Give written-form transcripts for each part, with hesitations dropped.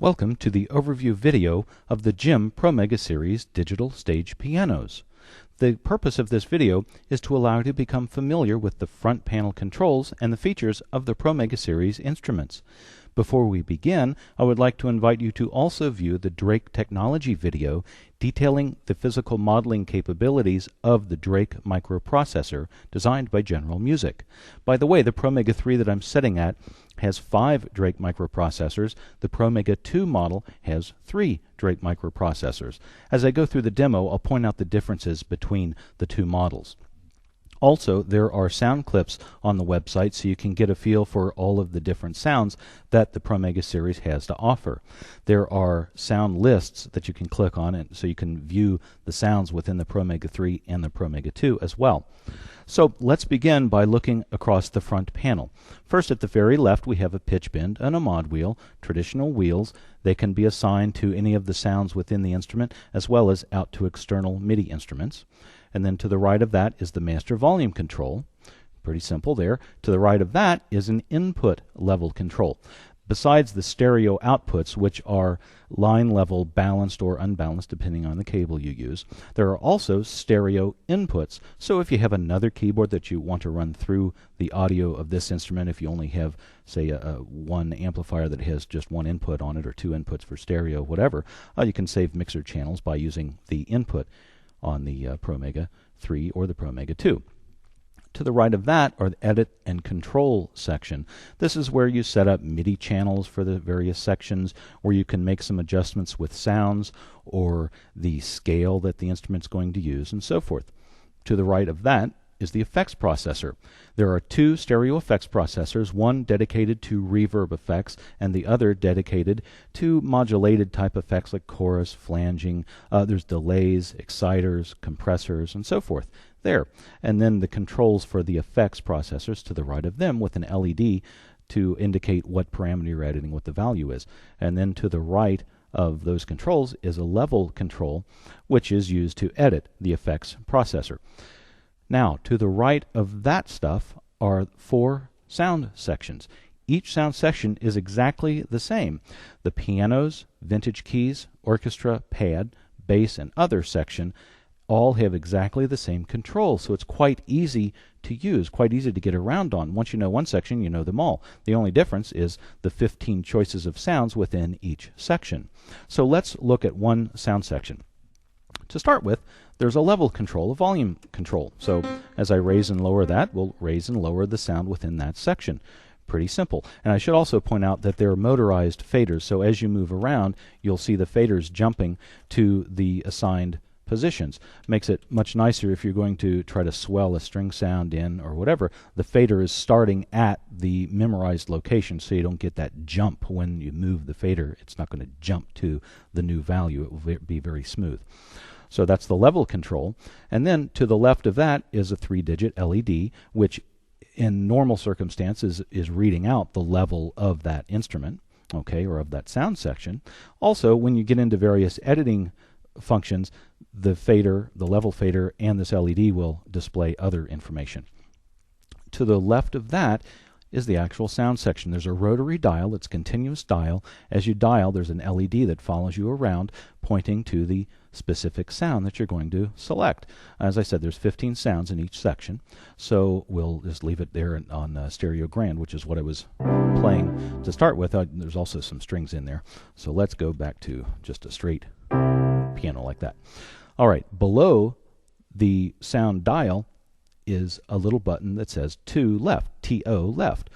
Welcome to the overview video of the GIM Promega series digital stage pianos. The purpose of this video is to allow you to become familiar with the front panel controls and the features of the Promega series instruments. Before we begin, I would like to invite you to also view the Drake Technology video detailing the physical modeling capabilities of the Drake microprocessor designed by Generalmusic. By the way, the Promega 3 that I'm setting at has 5 Drake microprocessors. The Promega 2 model has 3 Drake microprocessors. As I go through the demo, I'll point out the differences between the two models. Also, there are sound clips on the website so you can get a feel for all of the different sounds that the Promega series has to offer. There are sound lists that you can click on and so you can view the sounds within the Promega 3 and the Promega 2 as well. So let's begin by looking across the front panel. First, at the very left, we have a pitch bend and a mod wheel, traditional wheels. They can be assigned to any of the sounds within the instrument as well as out to external MIDI instruments. And then to the right of that is the master volume control. Pretty simple there. To the right of that is an input level control. Besides the stereo outputs, which are line level balanced or unbalanced depending on the cable you use, there are also stereo inputs. So if you have another keyboard that you want to run through the audio of this instrument, if you only have, say, one amplifier that has just one input on it or 2 inputs for stereo, whatever, you can save mixer channels by using the input on the Promega 3 or the Promega 2. To the right of that are the edit and control section. This is where you set up MIDI channels for the various sections, where you can make some adjustments with sounds or the scale that the instrument's going to use and so forth. To the right of that is the effects processor. There are 2 stereo effects processors, one dedicated to reverb effects and the other dedicated to modulated type effects like chorus, flanging. There's delays, exciters, compressors, and so forth there. And then the controls for the effects processors to the right of them with an LED to indicate what parameter you're editing, what the value is. And then to the right of those controls is a level control, which is used to edit the effects processor. Now, to the right of that stuff are 4 sound sections. Each sound section is exactly the same. The pianos, vintage keys, orchestra, pad, bass, and other section all have exactly the same control, so it's quite easy to use, quite easy to get around on. Once you know one section, you know them all. The only difference is the 15 choices of sounds within each section. So let's look at one sound section. To start with, there's a level control, a volume control. So as I raise and lower that, we'll raise and lower the sound within that section. Pretty simple. And I should also point out that they're motorized faders, so as you move around, you'll see the faders jumping to the assigned positions. Makes it much nicer if you're going to try to swell a string sound in or whatever. The fader is starting at the memorized location, so you don't get that jump when you move the fader. It's not going to jump to the new value. It will be very smooth. So that's the level control. And then to the left of that is a 3-digit LED, which in normal circumstances is reading out the level of that instrument, okay, or of that sound section. Also, when you get into various editing functions, the fader, the level fader, and this LED will display other information. To the left of that is the actual sound section. There's a rotary dial, it's continuous dial. As you dial, there's an LED that follows you around, pointing to the specific sound that you're going to select. As I said, there's 15 sounds in each section, so we'll just leave it there on stereo grand, which is what I was playing to start with. There's also some strings in there, so let's go back to just a straight piano like that. All right, below the sound dial is a little button that says to left, T-O left.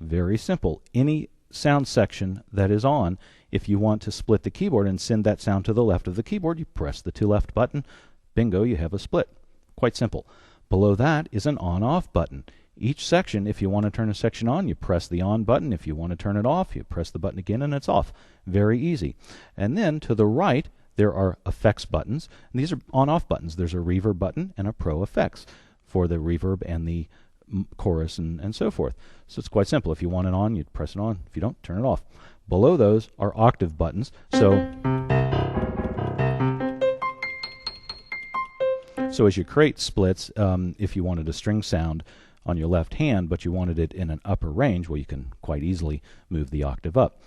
Very simple. Any sound section that is on, if you want to split the keyboard and send that sound to the left of the keyboard, you press the to left button. Bingo, you have a split. Quite simple. Below that is an on-off button. Each section, if you want to turn a section on, you press the on button. If you want to turn it off, you press the button again and it's off. Very easy. And then to the right, there are effects buttons. And these are on-off buttons. There's a reverb button and a pro effects for the reverb and the chorus and so forth. So it's quite simple. If you want it on, you press it on. If you don't, turn it off. Below those are octave buttons. So as you create splits, if you wanted a string sound on your left hand, but you wanted it in an upper range, well, you can quite easily move the octave up.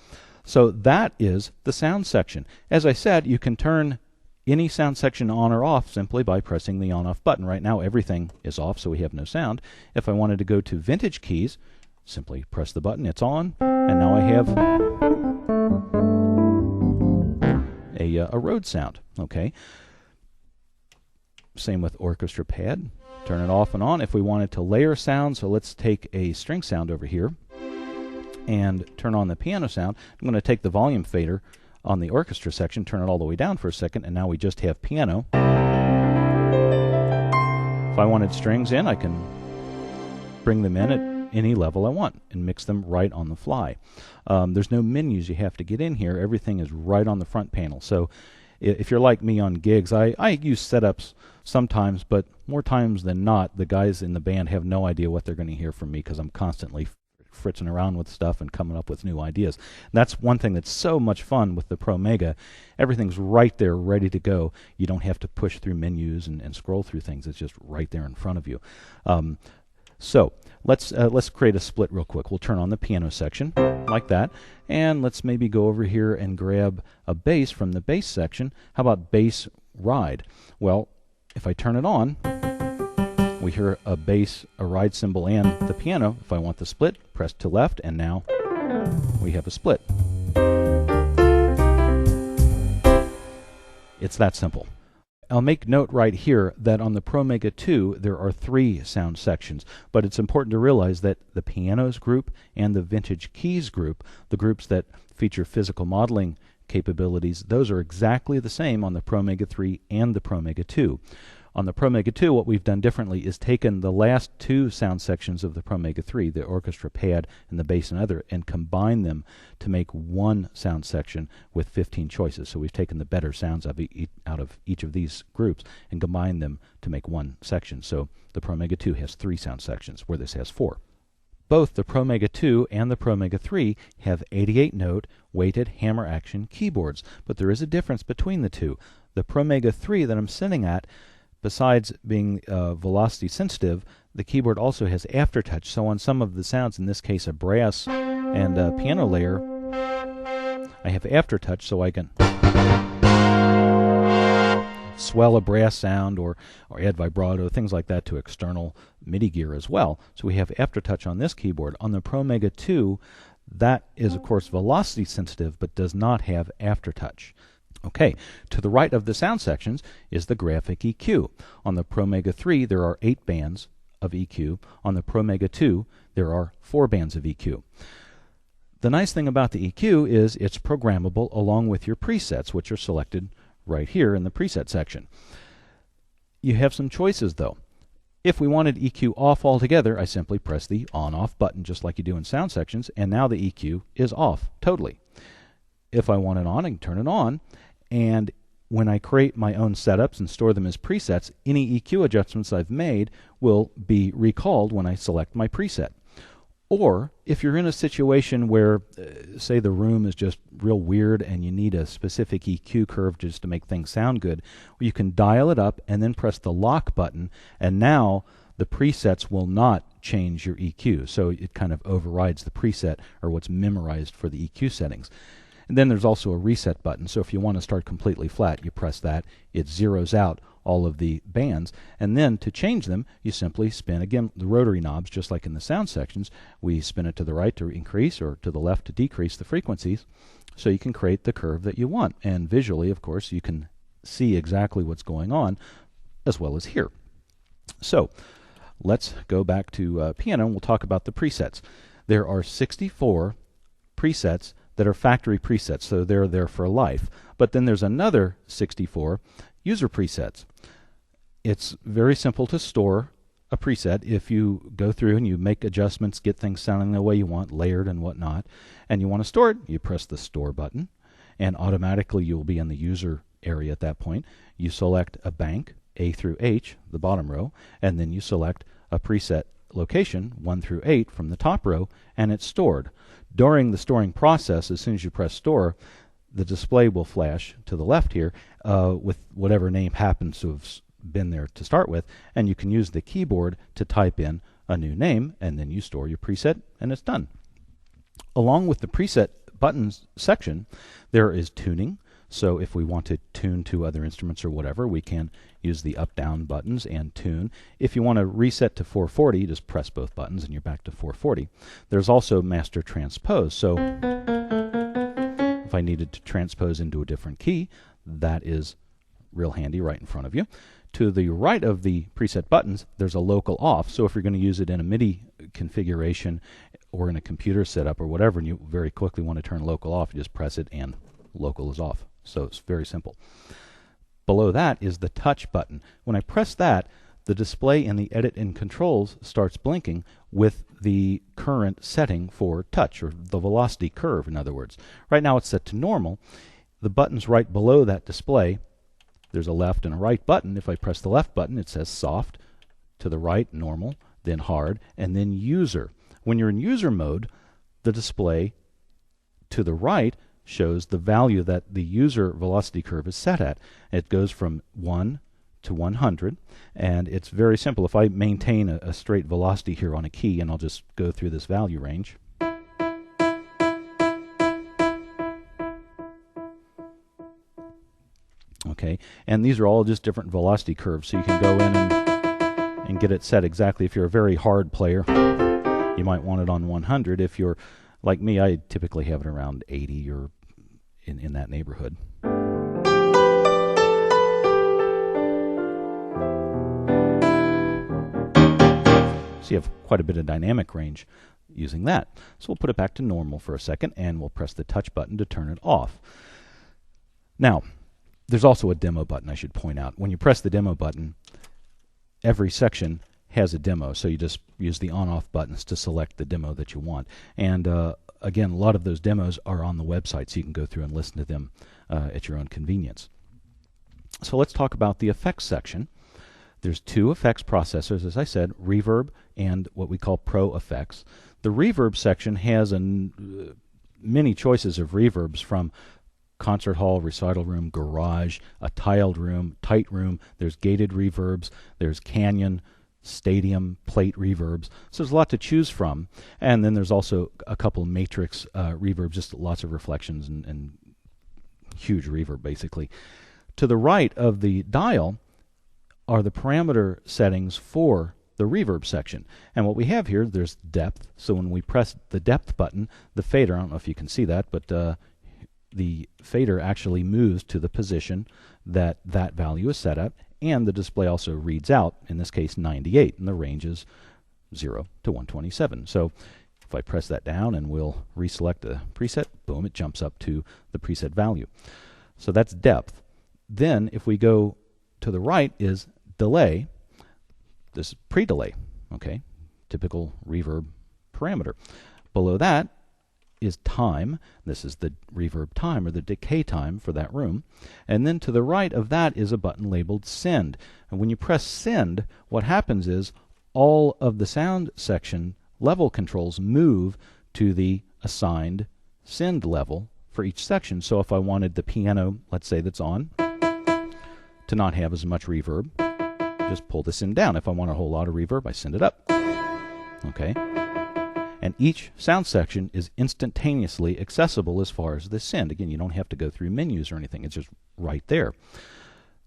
So that is the sound section. As I said, you can turn any sound section on or off simply by pressing the on-off button. Right now everything is off, so we have no sound. If I wanted to go to vintage keys, simply press the button, it's on, and now I have a Rhodes sound. Okay. Same with orchestra pad. Turn it off and on. If we wanted to layer sound, so let's take a string sound over here and turn on the piano sound. I'm going to take the volume fader on the orchestra section, turn it all the way down for a second, and now we just have piano. If I wanted strings in, I can bring them in at any level I want and mix them right on the fly. There's no menus you have to get in here. Everything is right on the front panel. So if you're like me on gigs, I use setups sometimes, but more times than not, the guys in the band have no idea what they're going to hear from me because I'm constantly fritzing around with stuff and coming up with new ideas. And that's one thing that's so much fun with the Promega. Everything's right there, ready to go. You don't have to push through menus and scroll through things. It's just right there in front of you. So let's create a split real quick. We'll turn on the piano section like that, and let's maybe go over here and grab a bass from the bass section. How about bass ride? Well, if I turn it on, we hear a bass, a ride cymbal, and the piano. If I want the split, press to left, and now we have a split. It's that simple. I'll make note right here that on the Promega 2 there are 3 sound sections, but it's important to realize that the pianos group and the vintage keys group, the groups that feature physical modeling capabilities, those are exactly the same on the Promega 3 and the Promega 2. On the Promega 2, what we've done differently is taken the last 2 sound sections of the Promega 3, the orchestra pad and the bass and other, and combined them to make one sound section with 15 choices. So we've taken the better sounds out of each of these groups and combined them to make one section. So the Promega 2 has 3 sound sections, where this has 4. Both the Promega 2 and the Promega 3 have 88-note weighted hammer action keyboards, but there is a difference between the two. The Promega 3 that I'm sitting at, besides being velocity sensitive, the keyboard also has aftertouch. So on some of the sounds, in this case a brass and a piano layer, I have aftertouch, so I can swell a brass sound or add vibrato, things like that to external MIDI gear as well. So we have aftertouch on this keyboard. On the Promega 2, that is of course velocity sensitive but does not have aftertouch. Okay, to the right of the sound sections is the graphic EQ. On the Promega 3 there are 8 bands of EQ. On the Promega 2 there are 4 bands of EQ. The nice thing about the EQ is it's programmable along with your presets, which are selected right here in the preset section. You have some choices though. If we wanted EQ off altogether, I simply press the on-off button just like you do in sound sections, and now the EQ is off totally. If I want it on, I can turn it on. And when I create my own setups and store them as presets, any EQ adjustments I've made will be recalled when I select my preset. Or if you're in a situation where, say, the room is just real weird and you need a specific EQ curve just to make things sound good, you can dial it up and then press the lock button, and now the presets will not change your EQ. So it kind of overrides the preset or what's memorized for the EQ settings. And then there's also a reset button, so if you want to start completely flat, you press that. It zeroes out all of the bands, and then to change them, you simply spin, again, the rotary knobs, just like in the sound sections. We spin it to the right to increase or to the left to decrease the frequencies, so you can create the curve that you want. And visually, of course, you can see exactly what's going on, as well as here. So let's go back to piano, and we'll talk about the presets. There are 64 presets that are factory presets, so they're there for life. But then there's another 64 user presets. It's very simple to store a preset if you go through and you make adjustments, get things sounding the way you want, layered and whatnot, and you want to store it, you press the store button, and automatically you'll be in the user area at that point. You select a bank, A through H, the bottom row, and then you select a preset location, 1 through 8, from the top row, and it's stored. During the storing process, as soon as you press store, the display will flash to the left here with whatever name happens to have been there to start with, and you can use the keyboard to type in a new name, and then you store your preset, and it's done. Along with the preset buttons section, there is tuning. So if we want to tune to other instruments or whatever, we can use the up-down buttons and tune. If you want to reset to 440, you just press both buttons and you're back to 440. There's also master transpose. So if I needed to transpose into a different key, that is real handy right in front of you. To the right of the preset buttons, there's a local off. So if you're going to use it in a MIDI configuration or in a computer setup or whatever, and you very quickly want to turn local off, you just press it and local is off. So it's very simple. Below that is the touch button. When I press that, the display in the edit and controls starts blinking with the current setting for touch, or the velocity curve, in other words. Right now it's set to normal. The buttons right below that display, there's a left and a right button. If I press the left button, it says soft. To the right, normal, then hard, and then user. When you're in user mode, the display to the right shows the value that the user velocity curve is set at. It goes from 1 to 100, and it's very simple. If I maintain a straight velocity here on a key, and I'll just go through this value range. Okay, and these are all just different velocity curves, so you can go in and get it set exactly. If you're a very hard player, you might want it on 100. If you're like me, I typically have it around 80 or in that neighborhood. So you have quite a bit of dynamic range using that. So we'll put it back to normal for a second, and we'll press the touch button to turn it off. Now, there's also a demo button, I should point out. When you press the demo button, every section has a demo, so you just use the on-off buttons to select the demo that you want. And again, a lot of those demos are on the website, so you can go through and listen to them at your own convenience. So let's talk about the effects section. There's two effects processors, as I said, Reverb and what we call Pro Effects. The Reverb section has many choices of reverbs, from concert hall, recital room, garage, a tiled room, tight room. There's gated reverbs, there's canyon, stadium, plate reverbs. So there's a lot to choose from. And then there's also a couple matrix reverbs, just lots of reflections and huge reverb, basically. To the right of the dial are the parameter settings for the reverb section. And what we have here, there's depth. So when we press the depth button, the fader, I don't know if you can see that, but the fader actually moves to the position that that value is set at, and the display also reads out, in this case 98, and the range is 0 to 127. So if I press that down and we'll reselect the preset, boom, it jumps up to the preset value. So that's depth. Then if we go to the right is delay. This is pre-delay, okay, typical reverb parameter. Below that is time. This is the reverb time, or the decay time for that room. And then to the right of that is a button labeled send. And when you press send, what happens is all of the sound section level controls move to the assigned send level for each section. So if I wanted the piano, let's say that's on, to not have as much reverb, just pull this in down. If I want a whole lot of reverb, I send it up. Okay? And each sound section is instantaneously accessible as far as the send. Again, you don't have to go through menus or anything. It's just right there.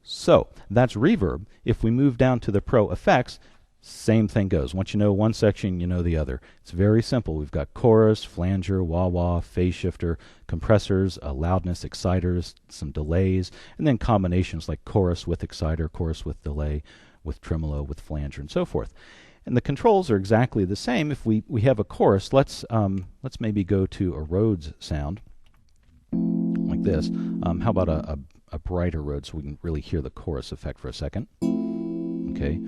So that's reverb. If we move down to the Pro Effects, same thing goes. Once you know one section, you know the other. It's very simple. We've got chorus, flanger, wah-wah, phase shifter, compressors, loudness, exciters, some delays, and then combinations like chorus with exciter, chorus with delay, with tremolo, with flanger, and so forth. And the controls are exactly the same. If we have a chorus, let's maybe go to a Rhodes sound like this. How about a brighter Rhodes so we can really hear the chorus effect for a second? Okay,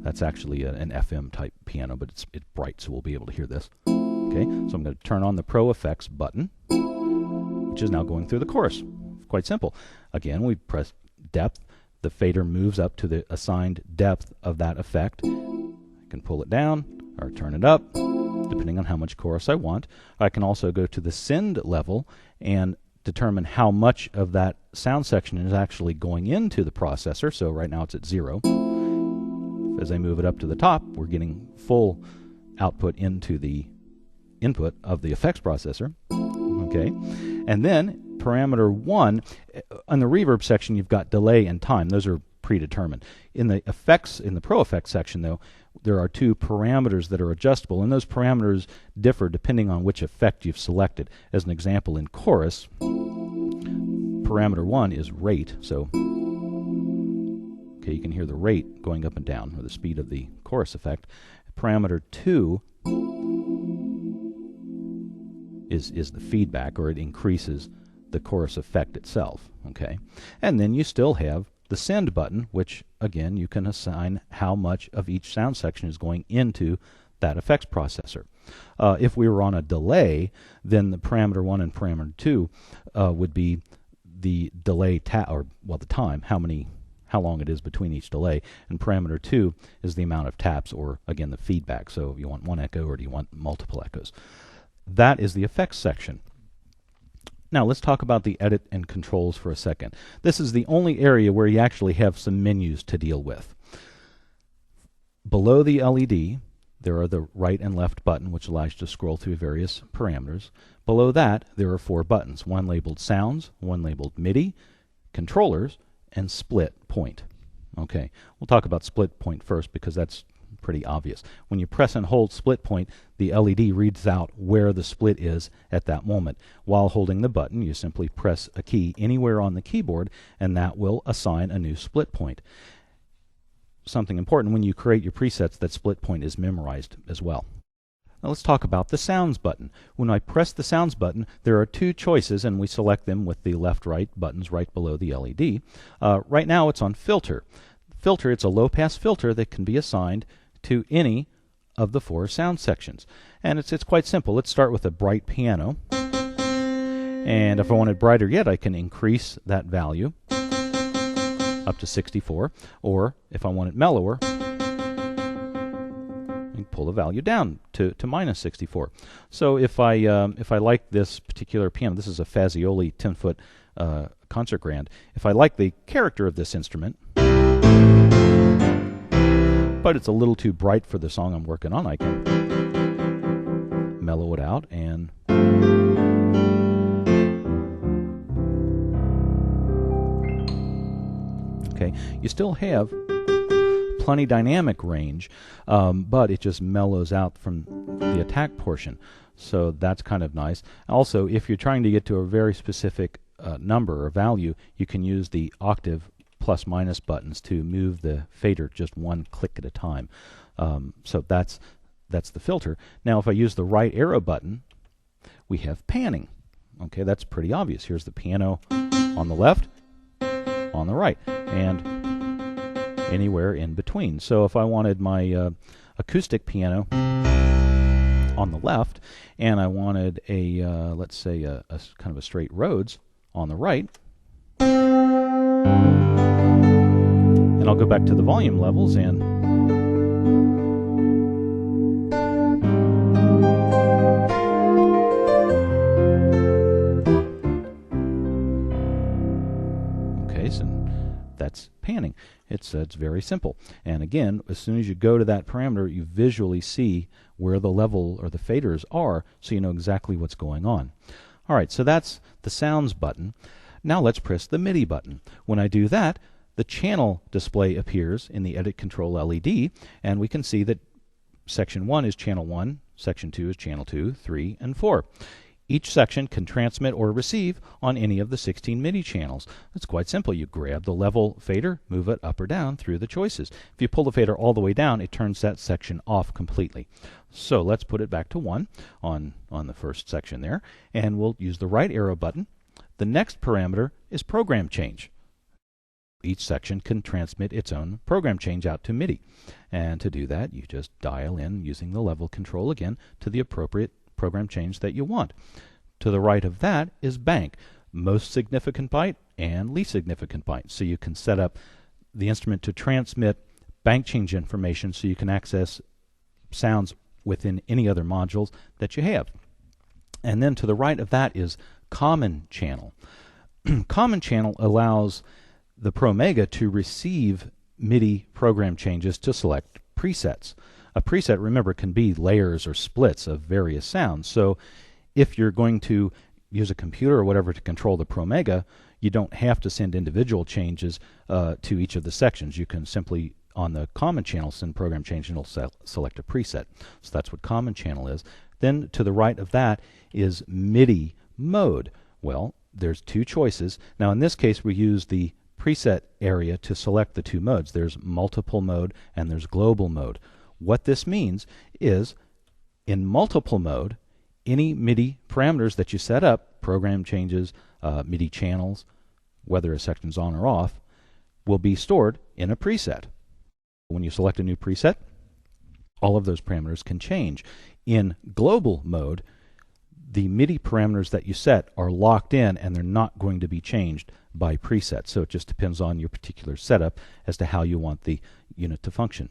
that's actually an FM type piano, but it's bright, so we'll be able to hear this. Okay, so I'm going to turn on the Pro Effects button, which is now going through the chorus. Quite simple. Again, we press depth. The fader moves up to the assigned depth of that effect. I can pull it down or turn it up, depending on how much chorus I want. I can also go to the send level and determine how much of that sound section is actually going into the processor. So right now it's at 0. as I move it up to the top, we're getting full output into the input of the effects processor. Okay, and then parameter 1, on the reverb section, you've got delay and time. Those are predetermined. In the effects, in the Pro Effects section, though, there are 2 parameters that are adjustable, and those parameters differ depending on which effect you've selected. As an example, in chorus, parameter 1 is rate. So, okay, you can hear the rate going up and down, or the speed of the chorus effect. Parameter 2 is the feedback, or it increases the chorus effect itself. Okay, and then you still have the send button, which again you can assign how much of each sound section is going into that effects processor. If we were on a delay, then the parameter 1 and parameter 2 would be the delay the time, how long it is between each delay, and parameter 2 is the amount of taps, or again the feedback. So if you want 1 echo or do you want multiple echoes. That is the effects section. Now let's talk about the edit and controls for a second. This is the only area where you actually have some menus to deal with. Below the LED, there are the right and left button, which allows you to scroll through various parameters. Below that, there are 4 buttons, one labeled Sounds, one labeled MIDI, Controllers, and Split Point. Okay, we'll talk about Split Point first because that's pretty obvious. When you press and hold split point, the LED reads out where the split is at that moment. While holding the button, you simply press a key anywhere on the keyboard, and that will assign a new split point. Something important, when you create your presets, that split point is memorized as well. Now let's talk about the Sounds button. When I press the Sounds button, there are 2 choices, and we select them with the left-right buttons right below the LED. Right now it's on Filter. Filter, it's a low-pass filter that can be assigned to any of the 4 sound sections. And it's quite simple. Let's start with a bright piano. And if I wanted brighter yet, I can increase that value up to 64. Or if I want it mellower, I can pull the value down to minus 64. So if I like this particular piano, this is a Fazioli 10-foot concert grand. If I like the character of this instrument, but it's a little too bright for the song I'm working on, I can mellow it out and okay, you still have plenty dynamic range, but it just mellows out from the attack portion, so that's kind of nice. Also, if you're trying to get to a very specific number or value, you can use the octave plus minus buttons to move the fader just one click at a time. So that's the filter. Now if I use the right arrow button, we have panning. Okay, that's pretty obvious. Here's the piano on the left, on the right, and anywhere in between. So if I wanted my acoustic piano on the left, and I wanted a let's say a kind of a straight Rhodes on the right, and I'll go back to the volume levels and okay, so that's panning. It's very simple. And again, as soon as you go to that parameter, you visually see where the level or the faders are, so you know exactly what's going on. All right, so that's the Sounds button. Now let's press the MIDI button. When I do that, the channel display appears in the Edit Control LED, and we can see that Section 1 is Channel 1, Section 2 is Channel 2, 3, and 4. Each section can transmit or receive on any of the 16 MIDI channels. It's quite simple. You grab the level fader, move it up or down through the choices. If you pull the fader all the way down, it turns that section off completely. So let's put it back to 1 on the first section there, and we'll use the right arrow button. The next parameter is program change. Each section can transmit its own program change out to MIDI. And to do that, you just dial in using the level control again to the appropriate program change that you want. To the right of that is bank, most significant byte and least significant byte. So you can set up the instrument to transmit bank change information so you can access sounds within any other modules that you have. And then to the right of that is common channel. Common channel allows the Promega to receive MIDI program changes to select presets. A preset, remember, can be layers or splits of various sounds. So if you're going to use a computer or whatever to control the Promega, you don't have to send individual changes to each of the sections. You can simply, on the common channel, send program change and it'll select a preset. So that's what common channel is. Then to the right of that is MIDI mode. Well, there's two choices. Now in this case we use the preset area to select the two modes. There's multiple mode and there's global mode. What this means is in multiple mode, any MIDI parameters that you set up, program changes, MIDI channels, whether a section's on or off, will be stored in a preset. When you select a new preset, all of those parameters can change. In global mode, the MIDI parameters that you set are locked in and they're not going to be changed by preset. So it just depends on your particular setup as to how you want the unit to function.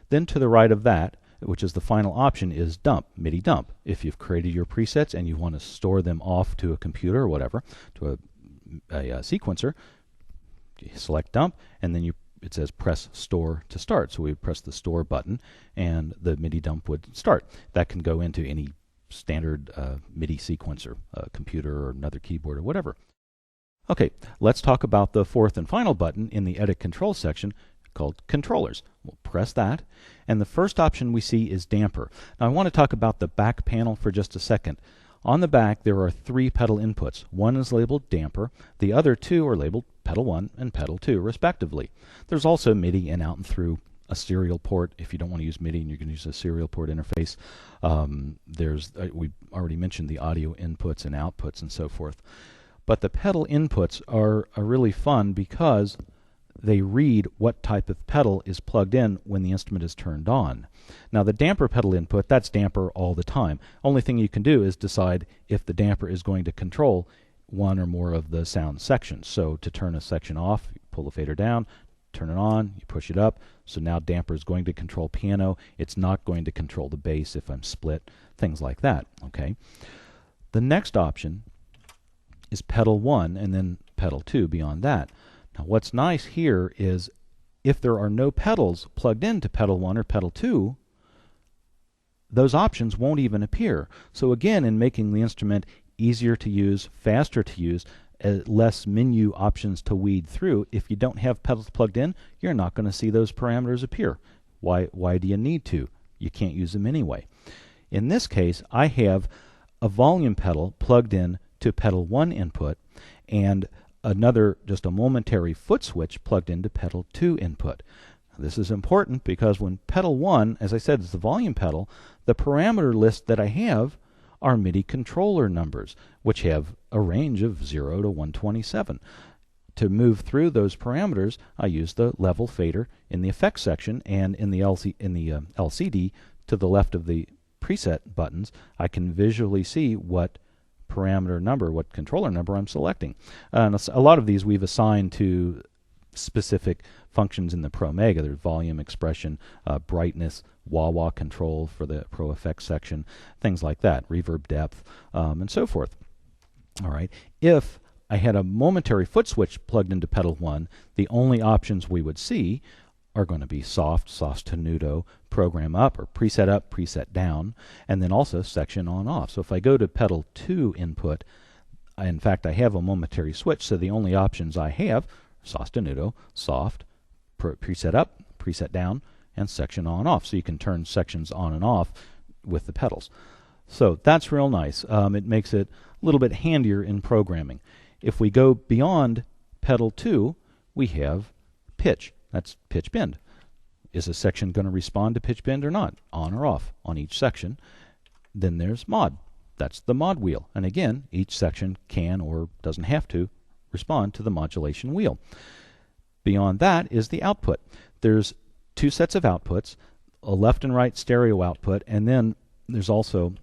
Then to the right of that, which is the final option, is dump, MIDI dump. If you've created your presets and you want to store them off to a computer or whatever, to a sequencer, you select dump, and then it says press store to start. So we would press the store button and the MIDI dump would start. That can go into any standard MIDI sequencer, computer or another keyboard or whatever. Okay, let's talk about the fourth and final button in the edit control section called controllers. We'll press that, and the first option we see is damper. Now I want to talk about the back panel for just a second. On the back there are three pedal inputs. One is labeled damper, the other two are labeled pedal 1 and pedal 2 respectively. There's also MIDI in, out, and through, a serial port if you don't want to use MIDI and you can use a serial port interface. We already mentioned the audio inputs and outputs and so forth. But the pedal inputs are really fun because they read what type of pedal is plugged in when the instrument is turned on. Now the damper pedal input, that's damper all the time. Only thing you can do is decide if the damper is going to control one or more of the sound sections. So to turn a section off, you pull the fader down, turn it on, you push it up. So now damper is going to control piano. It's not going to control the bass if I'm split, things like that. Okay. The next option is pedal 1 and then pedal 2 beyond that. Now what's nice here is if there are no pedals plugged into pedal 1 or pedal 2, those options won't even appear. So again, in making the instrument easier to use, faster to use, less menu options to weed through, if you don't have pedals plugged in, you're not going to see those parameters appear. Why do you need to? You can't use them anyway. In this case, I have a volume pedal plugged in to pedal 1 input and another, just a momentary foot switch plugged into pedal 2 input. This is important because when pedal 1, as I said, is the volume pedal, the parameter list that I have are MIDI controller numbers, which have a range of 0 to 127. To move through those parameters, I use the level fader in the effects section, and in the LCD to the left of the preset buttons, I can visually see what parameter number, what controller number I'm selecting. And a lot of these we've assigned to specific functions in the Promega. There's volume, expression, brightness, wah-wah control for the Pro Effects section, things like that, reverb depth, and so forth. All right. If I had a momentary foot switch plugged into pedal 1, the only options we would see are going to be soft, sostenuto, program up or preset down, and then also section on off. So if I go to pedal 2 input, in fact I have a momentary switch, so the only options I have, sostenuto, soft, preset up, preset down, and section on off. So you can turn sections on and off with the pedals. So that's real nice. It makes it a little bit handier in programming. If we go beyond pedal 2, we have pitch. That's pitch bend. Is a section going to respond to pitch bend or not? On or off on each section. Then there's mod. That's the mod wheel. And again, each section can or doesn't have to respond to the modulation wheel. Beyond that is the output. There's two sets of outputs, a left and right stereo output, and then there's also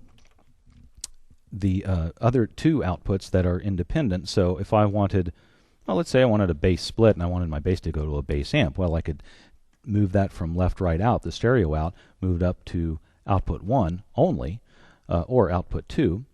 the other two outputs that are independent. So if I wanted, well, let's say I wanted a bass split and I wanted my bass to go to a bass amp, well, I could move that from left, right, out, the stereo out, moved up to output 1 only, or output 2.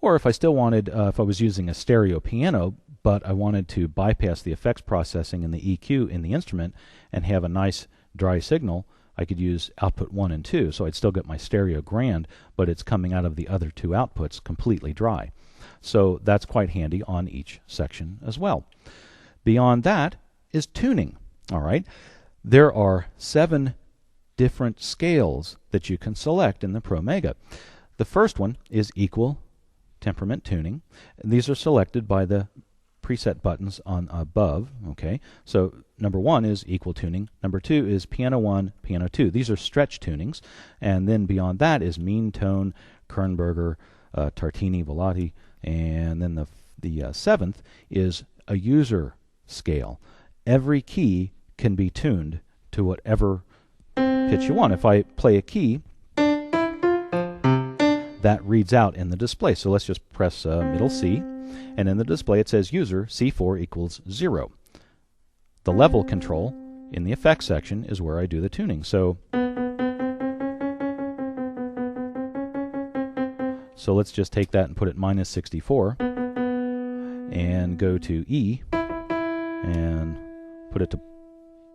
Or if I still wanted, if I was using a stereo piano, but I wanted to bypass the effects processing and the EQ in the instrument and have a nice dry signal, I could use output 1 and 2, so I'd still get my stereo grand, but it's coming out of the other two outputs completely dry. So that's quite handy on each section as well. Beyond that is tuning. All right, there are 7 different scales that you can select in the Promega. The first one is equal temperament tuning. These are selected by the preset buttons on above. Okay, so number 1 is equal tuning. Number 2 is piano 1, piano 2. These are stretch tunings, and then beyond that is mean tone, Kernberger, Tartini, Volati, and then the 7th is a user scale. Every key can be tuned to whatever pitch you want. If I play a key, that reads out in the display. So let's just press middle C, and in the display it says user C4 equals 0. The level control in the effects section is where I do the tuning. So let's just take that and put it minus 64 and go to E and put it to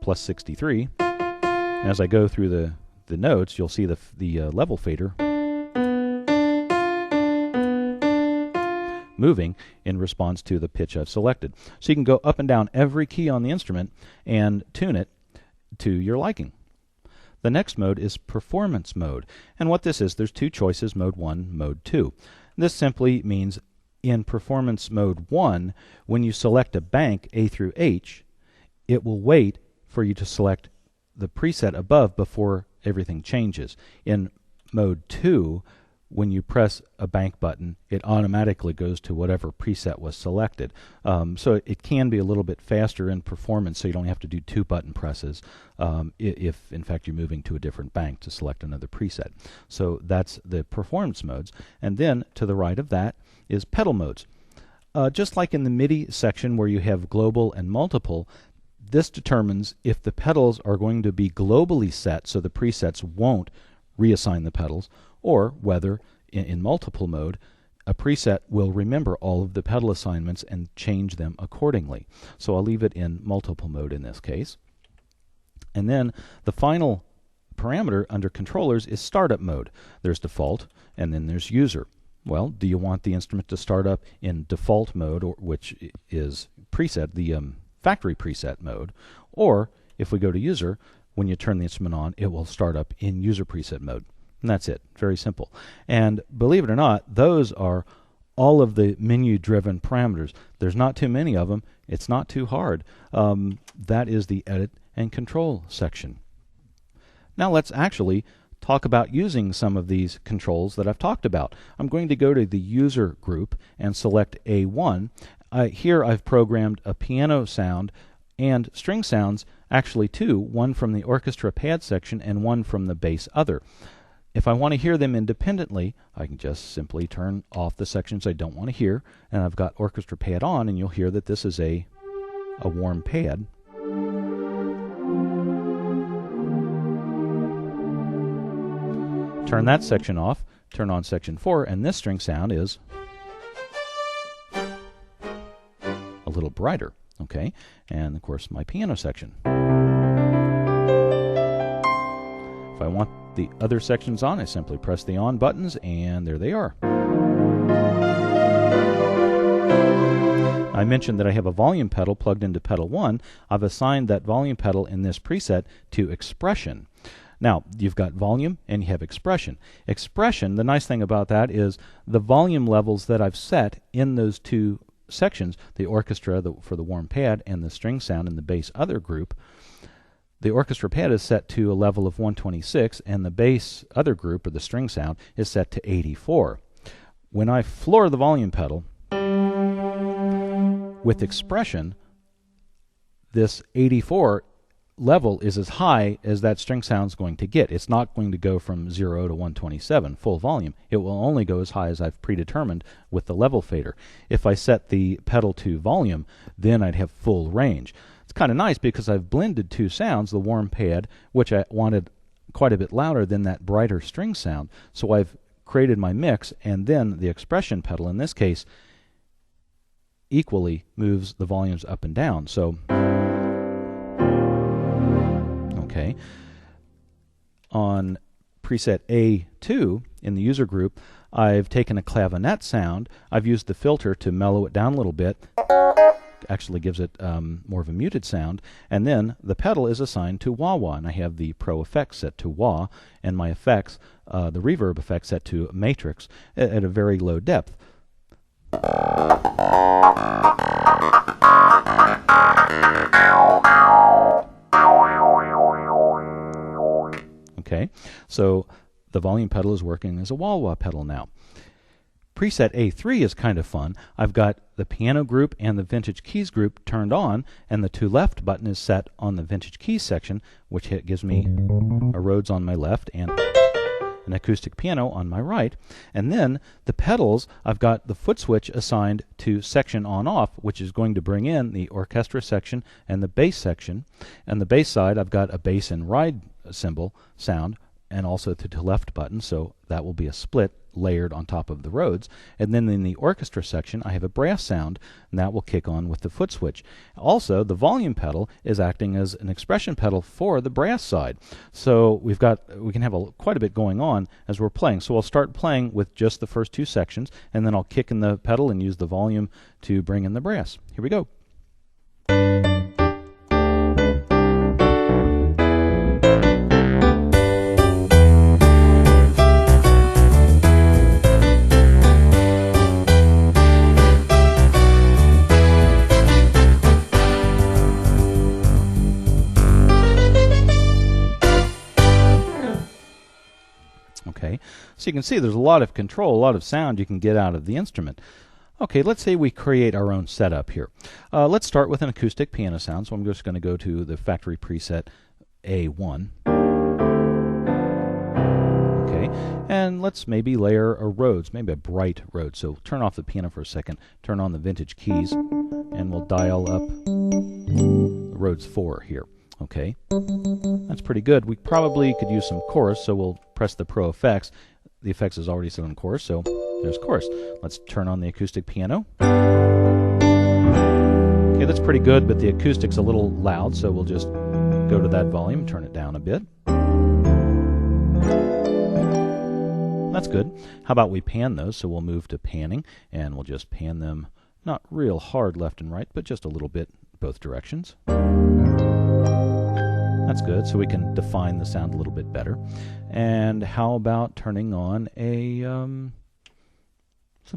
plus 63. And as I go through the notes, you'll see the level fader moving in response to the pitch I've selected. So you can go up and down every key on the instrument and tune it to your liking. The next mode is performance mode. And what this is, there's 2 choices, mode 1, mode 2. This simply means in performance mode 1, when you select a bank A through H, it will wait for you to select the preset above before everything changes. In mode 2, when you press a bank button, it automatically goes to whatever preset was selected. So it can be a little bit faster in performance, so you don't have to do 2 button presses if, in fact, you're moving to a different bank to select another preset. So that's the performance modes. And then to the right of that is pedal modes. Just like in the MIDI section where you have global and multiple, this determines if the pedals are going to be globally set so the presets won't reassign the pedals, or whether in multiple mode a preset will remember all of the pedal assignments and change them accordingly. So I'll leave it in multiple mode in this case. And then the final parameter under controllers is startup mode. There's default and then there's user. Well, do you want the instrument to start up in default mode, which is preset, the factory preset mode, or if we go to user, when you turn the instrument on, it will start up in user preset mode. And that's it. Very simple. And believe it or not, those are all of the menu-driven parameters. There's not too many of them. It's not too hard. That is the edit and control section. Now let's actually talk about using some of these controls that I've talked about. I'm going to go to the user group and select A1. Here I've programmed a piano sound and string sounds, actually 2, one from the orchestra pad section and one from the bass other. If I want to hear them independently, I can just simply turn off the sections I don't want to hear, and I've got orchestra pad on, and you'll hear that this is a warm pad. Turn that section off, turn on section 4, and this string sound is a little brighter, okay? And of course my piano section. If I want the other sections on, I simply press the on buttons, and there they are. I mentioned that I have a volume pedal plugged into pedal 1. I've assigned that volume pedal in this preset to expression. Now, you've got volume and you have expression. Expression, the nice thing about that is the volume levels that I've set in those 2 sections, the orchestra for the warm pad and the string sound in the bass other group, the orchestra pad is set to a level of 126 and the bass other group, or the string sound, is set to 84. When I floor the volume pedal with expression, this 84 level is as high as that string sound's going to get. It's not going to go from 0 to 127 full volume. It will only go as high as I've predetermined with the level fader. If I set the pedal to volume, then I'd have full range. It's kind of nice because I've blended 2 sounds, the warm pad, which I wanted quite a bit louder than that brighter string sound, so I've created my mix, and then the expression pedal in this case equally moves the volumes up and down. So, okay, on preset A2 in the user group, I've taken a clavinet sound. I've used the filter to mellow it down a little bit. Actually gives it more of a muted sound. And then the pedal is assigned to wah-wah, and I have the Pro effects set to wah, and my effects, the reverb effect set to matrix at a very low depth. Okay, so the volume pedal is working as a wah-wah pedal now. Preset A3 is kind of fun. I've got the piano group and the vintage keys group turned on, and the to left button is set on the vintage keys section, which gives me a Rhodes on my left and an acoustic piano on my right. And then the pedals, I've got the foot switch assigned to section on off, which is going to bring in the orchestra section and the bass section. And the bass side, I've got a bass and ride cymbal sound, and also the to left button, so that will be a split layered on top of the Rhodes. And then in the orchestra section, I have a brass sound, and that will kick on with the foot switch. Also, the volume pedal is acting as an expression pedal for the brass side. So we can have quite a bit going on as we're playing. So I'll start playing with just the first two sections, and then I'll kick in the pedal and use the volume to bring in the brass. Here we go. Okay, so you can see there's a lot of control, a lot of sound you can get out of the instrument. Okay, let's say we create our own setup here. Let's start with an acoustic piano sound, so I'm just going to go to the factory preset A1. Okay, and let's maybe layer a Rhodes, maybe a bright Rhodes. So turn off the piano for a second, turn on the vintage keys, and we'll dial up Rhodes 4 here. Okay, that's pretty good. We probably could use some chorus, so we'll press the Pro effects. The effects is already set on chorus, so there's chorus. Let's turn on the acoustic piano. Okay, that's pretty good, but the acoustic's a little loud, so we'll just go to that volume, turn it down a bit. That's good. How about we pan those? So we'll move to panning, and we'll just pan them, not real hard left and right, but just a little bit both directions. That's good, so we can define the sound a little bit better. And how about turning on a some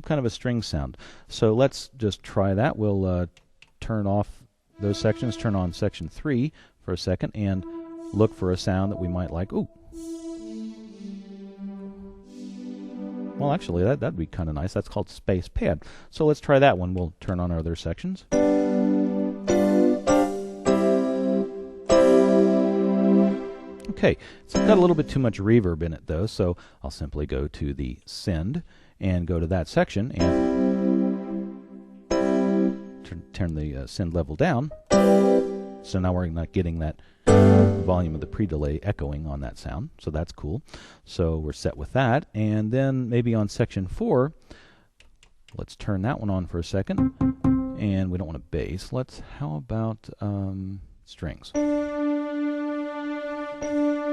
kind of a string sound? So let's just try that. We'll turn off those sections, turn on section 3 for a second, and look for a sound that we might like. Ooh. Well, actually, that'd be kind of nice. That's called space pad. So let's try that one. We'll turn on our other sections. Okay, it's got a little bit too much reverb in it though, so I'll simply go to the send and go to that section and turn the send level down. So now we're not getting that volume of the pre-delay echoing on that sound, so that's cool. So we're set with that, and then maybe on section 4, let's turn that one on for a second, and we don't want a bass. How about strings?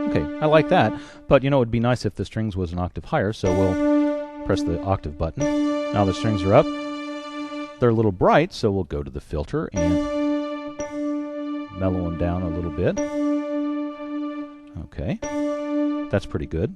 Okay, I like that, but you know, it'd be nice if the strings was an octave higher, so we'll press the octave button. Now the strings are up. They're a little bright, so we'll go to the filter and mellow them down a little bit. Okay, that's pretty good.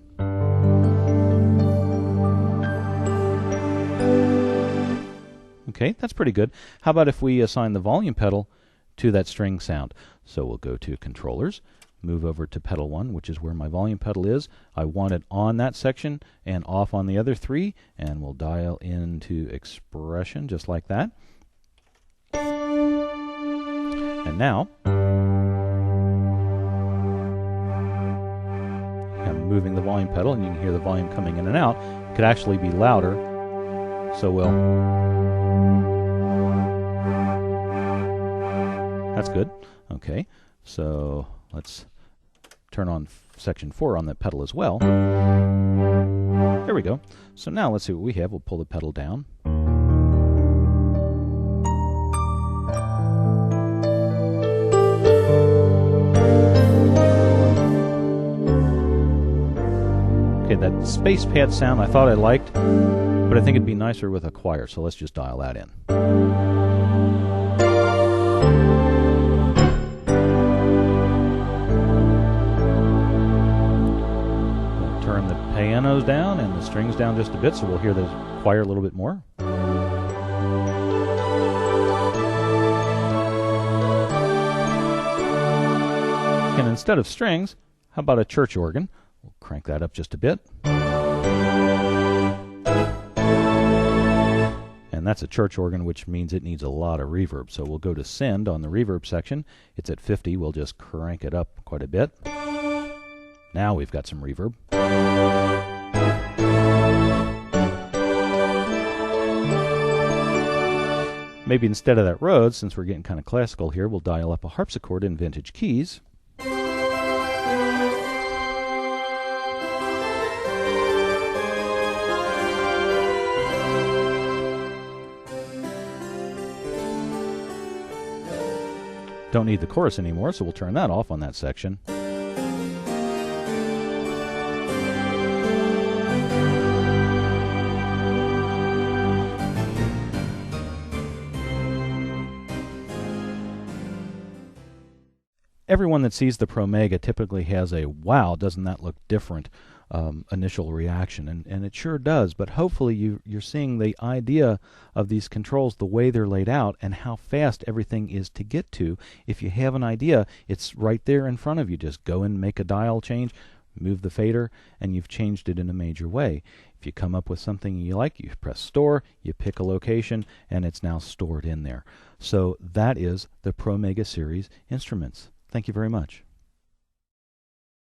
Okay, that's pretty good. How about if we assign the volume pedal to that string sound? So we'll go to controllers, move over to pedal 1, which is where my volume pedal is. I want it on that section and off on the other 3, and we'll dial into expression just like that. And now I'm moving the volume pedal, and you can hear the volume coming in and out. It could actually be louder, so that's good. Okay, so let's turn on section 4 on the pedal as well. There we go. So now let's see what we have. We'll pull the pedal down. that space pad sound I thought I liked, but I think it'd be nicer with a choir, so let's just dial that in. We'll turn the pianos down and the strings down just a bit, so we'll hear the choir a little bit more. And instead of strings, how about a church organ? We'll crank that up just a bit. And that's a church organ, which means it needs a lot of reverb. So we'll go to send on the reverb section. It's at 50. We'll just crank it up quite a bit. Now we've got some reverb. Maybe instead of that Rhodes, since we're getting kind of classical here, we'll dial up a harpsichord in vintage keys. Don't need the chorus anymore, so we'll turn that off on that section. Everyone that sees the Promega typically has a, wow, doesn't that look different, initial reaction, and it sure does, but hopefully you're seeing the idea of these controls, the way they're laid out, and how fast everything is to get to. If you have an idea, it's right there in front of you. Just go and make a dial change, move the fader, and you've changed it in a major way. If you come up with something you like, you press store, you pick a location, and it's now stored in there. So that is the Promega series instruments. Thank you very much.